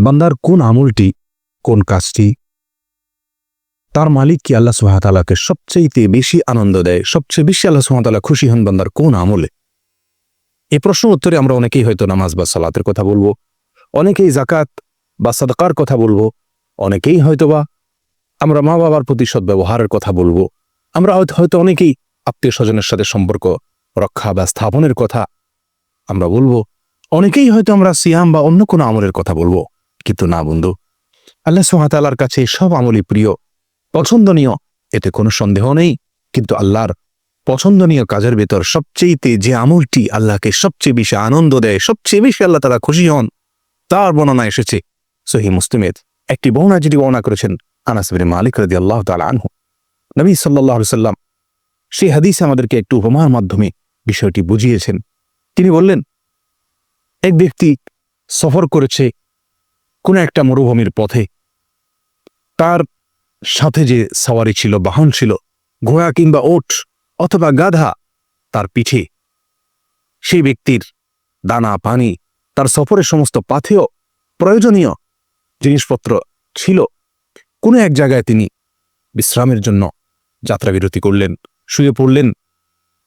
বান্দার কোন আমলটি, কোন কাজটি তার মালিক কি আল্লাহ সুবহানাহু ওয়া তাআলাকে সবচেয়ে বেশি আনন্দ দেয়, সবচেয়ে বেশি আল্লাহ সুবহানাহু ওয়া তাআলা খুশি হন বান্দার কোন আমলে? এই প্রশ্ন উত্তরে আমরা অনেকেই হয়তো নামাজ বা সালাতের কথা বলবো, অনেকেই যাকাত বা সাদকার কথা বলবো, অনেকেই হয়তোবা আমরা মা বাবার প্রতি সদ্ব্যবহারের কথা বলবো, আমরা হয়তো অনেকেই আত্মীয় স্বজনের সাথে সম্পর্ক রক্ষা বা স্থাপনের কথা আমরা বলবো, অনেকেই হয়তো আমরা সিয়াম বা অন্য কোনো আমলের কথা বলবো। কিন্তু না বন্ধু, আল্লাহ সুবহানাহু ওয়া তাআলার কাছে সব আমলই প্রিয়, পছন্দনীয়, এতে কোনো সন্দেহ নেই। কিন্তু আল্লাহর পছন্দনীয় কাজের ভেতর সবচেয়ে যে আমলটি আল্লাহকে সবচেয়ে বেশি আনন্দ দেয়, সবচেয়ে বেশি আল্লাহ তাআলা খুশি হন, তার বর্ণনা এসেছে সহিহ মুসলিমের একটি বর্ণনা, যেটি বর্ণনা করেছেন আনাস বিন মালিক রাদিয়াল্লাহু তাআলা আনহু। নবী সাল্লাল্লাহু আলাইহি সাল্লাম সেই হাদিসে আমাদেরকে একটু উপমার মাধ্যমে বিষয়টি বুঝিয়েছেন। তিনি বললেন, এক ব্যক্তি সফর করেছে কোন একটা মরুভূমির পথে, তার সাথে যে সওয়ারি ছিল, বাহন ছিল, ঘোড়া কিংবা ওট অথবা গাধা, তার পিঠে সেই ব্যক্তির দানা পানি, তার সফরের সমস্ত পাথেয় প্রয়োজনীয় জিনিসপত্র ছিল। কোনো এক জায়গায় তিনি বিশ্রামের জন্য যাত্রাবিরতি করলেন, শুয়ে পড়লেন।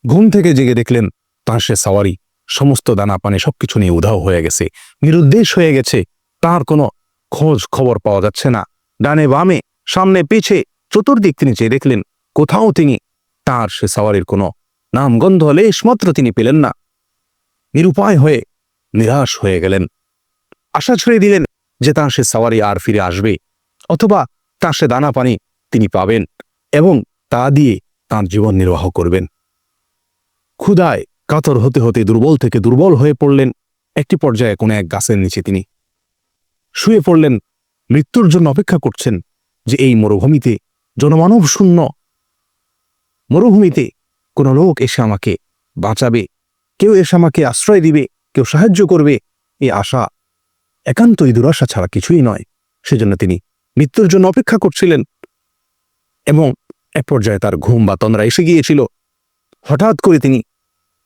ঘুম থেকে জেগে দেখলেন তার সে সওয়ারি সমস্ত দানা পানি সবকিছু নিয়ে উধাও হয়ে গেছে, নিরুদ্দেশ হয়ে গেছে। তার কোনো খোঁজ খবর পাওয়া যাচ্ছে না। ডানে বামে, সামনে পিছে, চতুর্দিক তিনি চেয়ে দেখলেন, কোথাও তিনি তার সে সওয়ারির কোনো নাম গন্ধ লেশ মাত্র তিনি পেলেন না। নিরুপায় হয়ে নিরাশ হয়ে গেলেন। আশা ছেড়ে দিলেন যে তার সে সওয়ারি আর ফিরে আসবে, অথবা তার সে দানা পানি তিনি পাবেন এবং তা দিয়ে তার জীবন নির্বাহ করবেন। ক্ষুধায় কাতর হতে হতে দুর্বল থেকে দুর্বল হয়ে পড়লেন। একটি পর্যায়ে কোনো এক গাছের নিচে তিনি শুয়ে পড়লেন, মৃত্যুর জন্য অপেক্ষা করছেন যে এই মরুভূমিতে, জনমানব শূন্য মরুভূমিতে কোনো লোক এসে আমাকে বাঁচাবে, কেউ এসে আমাকে আশ্রয় দিবে, কেউ সাহায্য করবে। এই আশা একান্তই দুরাশা ছাড়া কিছুই নয়। সেজন্য তিনি মৃত্যুর জন্য অপেক্ষা করছিলেন এবং এক পর্যায়ে তার ঘুম বা তন্দ্রা এসে গিয়েছিল। হঠাৎ করে তিনি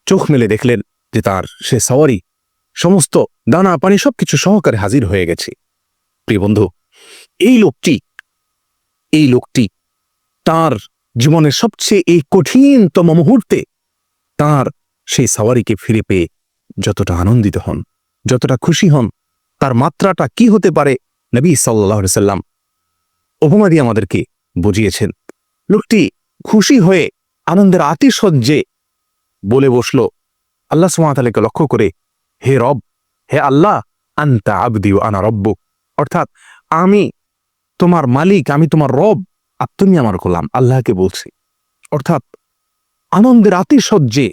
চোখ মেলে দেখলেন যে তার সে সওয়ারি সমস্ত দানা পানি সবকিছু সহকারে হাজির হয়ে গেছে। প্রিয় বন্ধু, এই লোকটি তার জীবনের সবচেয়ে এই কঠিনতম মুহূর্তে তার সেই সওয়ারিকে ফিরে পেয়ে যতটা আনন্দিত হন, যতটা খুশি হন, তার মাত্রাটা কি হতে পারে নবী সাল্লাল্লাহু আলাইহি সাল্লাম উপমা দিয়ে আমাদেরকে বুঝিয়েছেন। লোকটি খুশি হয়ে আনন্দের আতিশয্যে বলে বসল আল্লাহ সুবহানাহু ওয়া তাআলাকে লক্ষ্য করে, হে রব, হে আল্লাহ, আনতা আবদি ওয়া আনা রব্বুক, অর্থাৎ আমি তোমার মালিক, আমি তোমার রব, আর তুমি আমার গোলাম। আল্লাহকে বলছি, অর্থাৎ আনন্দের আতিশয্যে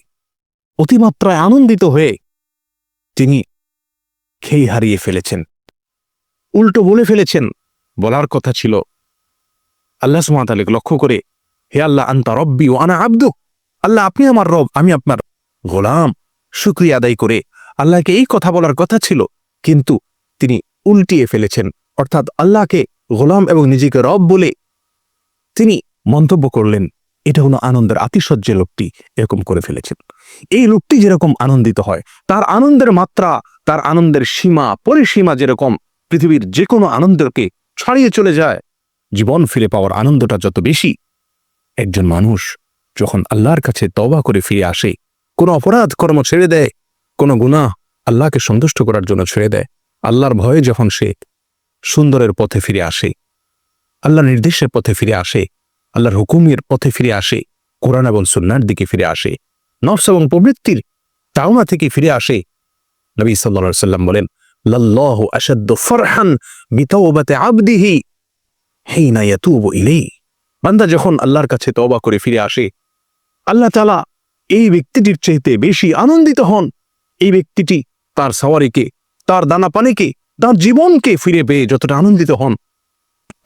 অতিমাত্রায় আনন্দিত হয়ে তিনি খেই হারিয়ে ফেলেছেন, উল্টো বলে ফেলেছেন। বলার কথা ছিল আল্লাহ সুবহানাহু ওয়া তাআলাকে লক্ষ্য করে, হে আল্লাহ, আনতা রব্বি ওয়া আনা আবদুক, আল্লাহ আপনি আমার রব, আমি আপনার গোলাম। শুকরিয়া আদায় করে আল্লাহকে এই কথা বলার কথা ছিল, কিন্তু তিনি উল্টিয়ে ফেলেছেন। অর্থাৎ আল্লাহকে গোলাম এবং নিজেকে রব বলে তিনি মন্তব্য করলেন। এটা হলো আনন্দের আতিশয্যে লোকটি এরকম করে ফেলেছেন। এই লোকটি যেরকম আনন্দিত হয়, তার আনন্দের মাত্রা, তার আনন্দের সীমা পরিসীমা যেরকম পৃথিবীর যে কোনো আনন্দকে ছাড়িয়ে চলে যায়। জীবন ফিরে পাওয়ার আনন্দটা যত বেশি, একজন মানুষ যখন আল্লাহর কাছে তওবা করে ফিরে আসে, কোনো অপরাধ কর্ম ছেড়ে দেয়, কোনো গুনাহ আল্লাহকে সন্তুষ্ট করার জন্য ছেড়ে দেয়, আল্লাহর ভয়ে যখন সে সুন্দরের পথে ফিরে আসে, আল্লাহর নির্দেশের পথে ফিরে আসে, আল্লাহর হুকুমের পথে ফিরে আসে, কোরআন এবং সুন্নাহর দিকে ফিরে আসে, নফস এবং প্রবৃত্তির তাওনা থেকে ফিরে আসে, নবী সাল্লাল্লাহু আলাইহি সাল্লাম বলেন, লাল্লাহু আশাদ্দু ফারহান বিতাওবাতি আবদিহি হিনা ইয়াতুবু ইলাইহি। বান্দা যখন আল্লাহর কাছে তওবা করে ফিরে আসে, আল্লাহ তাআলা এই ব্যক্তিটির চাইতে বেশি আনন্দিত হন। এই ব্যক্তিটি তার সওয়ারিকে, তার দানা পানিকে, তার জীবনকে ফিরে পেয়ে যতটা আনন্দিত হন,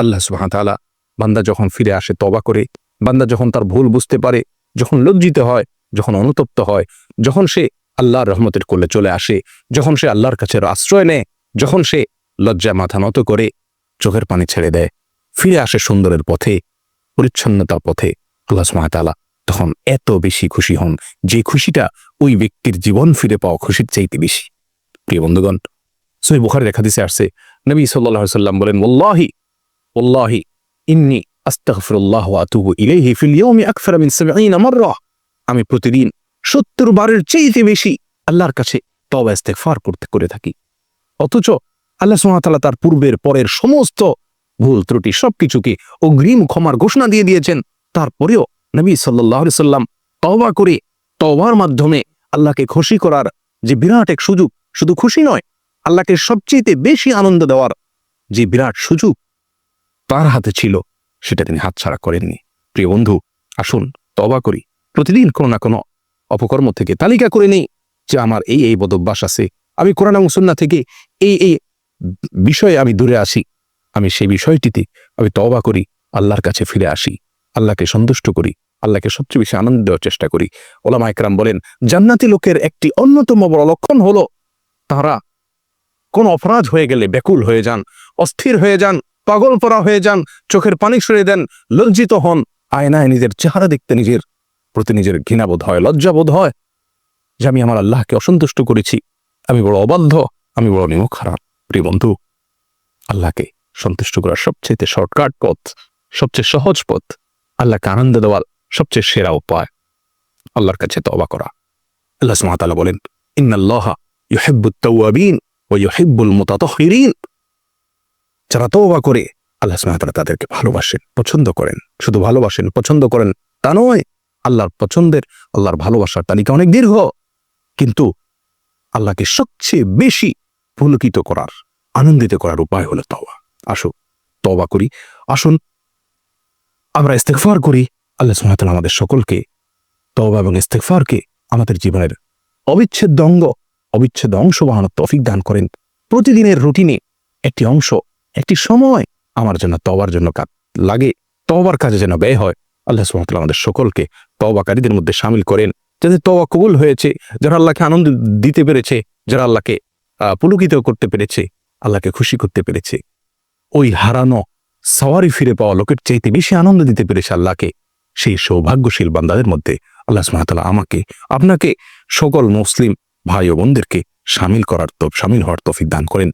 আল্লাহ সুবহানাহু ওয়া তাআলা বান্দা যখন ফিরে আসে তওবা করে, বান্দা যখন তার ভুল বুঝতে পারে, যখন লজ্জিত হয়, যখন অনুতপ্ত হয়, যখন সে আল্লাহর রহমতের কোলে চলে আসে, যখন সে আল্লাহর কাছে আশ্রয় নেয়, যখন সে লজ্জায় মাথা নত করে চোখের পানি ছেড়ে দেয়, ফিরে আসে সুন্দরের পথে, পরিচ্ছন্নতার পথে, আল্লাহ সুবহানাহু ওয়া তাআলা তখন এত বেশি খুশি হন যে খুশিটা ওই ব্যক্তির জীবন ফিরে পাওয়া খুশির চাইতে বেশি। প্রিয় বন্ধুগণ, সহিহ বুখারীর হাদিসে আসছে, নবী সাল্লাল্লাহু আলাইহি সাল্লাম বলেন, ওয়াল্লাহি ইন্নী আস্তাগফিরুল্লাহ ওয়া আতুবু ইলাইহি ফিল ইয়াউমি আকসারা মিন 70 মাররা। আমি প্রতিদিন 70 বারের চেয়ে বেশি আল্লাহর কাছে তওবা ইস্তেগফার করে থাকি। অথচ আল্লাহ সুবহানাহু ওয়া তাআলা তার পূর্বের পরের সমস্ত ভুল ত্রুটি সবকিছুকে অগ্রিম ক্ষমার ঘোষণা দিয়ে দিয়েছেন। তারপরেও নবী সাল্লাল্লাহু আলাইহি সাল্লাম তওবা করে, তওবার মাধ্যমে আল্লাহকে খুশি করার যে বিরাট এক সুযোগ, শুধু খুশি নয়, আল্লাহকে সবচেয়ে বেশি আনন্দ দেওয়ার যে বিরাট সুযোগ তার হাতে ছিল, সেটা তিনি হাতছাড়া করেননি। প্রিয় বন্ধু, আসুন তওবা করি। প্রতিদিন কোনো না কোনো অপকর্ম থেকে তালিকা করে নেই যে আমার এই এই বদভ্যাস আছে, আমি কোরআন এবং সুন্নাহ থেকে এই এই বিষয়ে আমি দূরে আসি। আমি সেই বিষয়টিতে আমি তওবা করি, আল্লাহর কাছে ফিরে আসি, আল্লাহকে সন্তুষ্ট করি, আল্লাহকে সবচেয়ে বেশি আনন্দ দেওয়ার চেষ্টা করি। ওলামা ইকরাম বলেন, জান্নাতি লোকের একটি অন্যতম বড় লক্ষণ হলো তারা কোন অপরাধ হয়ে গেলে ব্যাকুল হয়ে যান, অস্থির হয়ে যান, পাগল পরা হয়ে যান, চোখের পানি সরিয়ে দেন, লজ্জিত হন, আয়নায় নিজের চেহারা দেখতে নিজের প্রতি নিজের ঘৃণাবোধ হয়, লজ্জাবোধ হয় যে আমি আমার আল্লাহকে অসন্তুষ্ট করেছি, আমি বড় অবাধ্য, আমি বড় নিমক খারাপ। প্রিয় বন্ধু, আল্লাহকে সন্তুষ্ট করার সবচেয়ে শর্টকাট পথ, সবচেয়ে সহজ পথ, আল্লাহকে আনন্দ দেওয়ার সবচেয়ে সেরা উপায় আল্লাহর কাছে তওবা করা। আল্লাহ সুবহানাহু ওয়া তাআলা বলেন, ইন্নাল্লাহা ইউহিব্বুত তাওয়াবিন ওয়া ইউহিব্বুল মুতাতাহহিরিন। যারা তওবা করে আল্লাহ সুবহানাহু ওয়া তাআলা তাদেরকে ভালোবাসেন, পছন্দ করেন। শুধু ভালোবাসেন, পছন্দ করেন তা নয়, আল্লাহর পছন্দের, আল্লাহর ভালোবাসার তালিকা অনেক দীর্ঘ। কিন্তু আল্লাহকে সবচেয়ে বেশি পুলকিত করার, আনন্দিত করার উপায় হলো তওবা। আসুন তওবা করি, আসুন আমরা ইস্তেগফার করি। আল্লাহ সুবহানাহু ওয়া তাআলা আমাদের সকলকে তওবা এবং ইস্তেগফারকে আমাদের জীবনের অবিচ্ছেদ্য অঙ্গ, অবিচ্ছেদ্য অংশ বানানোর তৌফিক দান করেন। প্রতিদিনের রুটিনে একটি অংশ, একটি সময় আমার জন্য তওবার জন্য লাগে, তওবার কাজে যেন ব্যয় হয়। আল্লাহ সুবহানাহু ওয়া তাআলা আমাদের সকলকে তওবাকারীদের মধ্যে শামিল করেন, যাদের তওবা কবুল হয়েছে, যারা আল্লাহকে আনন্দ দিতে পেরেছে, যারা আল্লাহকে পুলকিত করতে পেরেছে, আল্লাহকে খুশি করতে পেরেছে। ওই হারানো সওয়ারি ফিরে পাওয়া লোকের চাইতে বেশি আনন্দ দিতে পেরেছে আল্লাহকে। সেই সৌভাগ্যশীল বান্দাদের মধ্যে আল্লাহ সুবহানাহু ওয়া তাআলা আমাকে, আপনাকে, সকল মুসলিম ভাই ও বোনদেরকে শামিল হওয়ার তৌফিক দান করেন।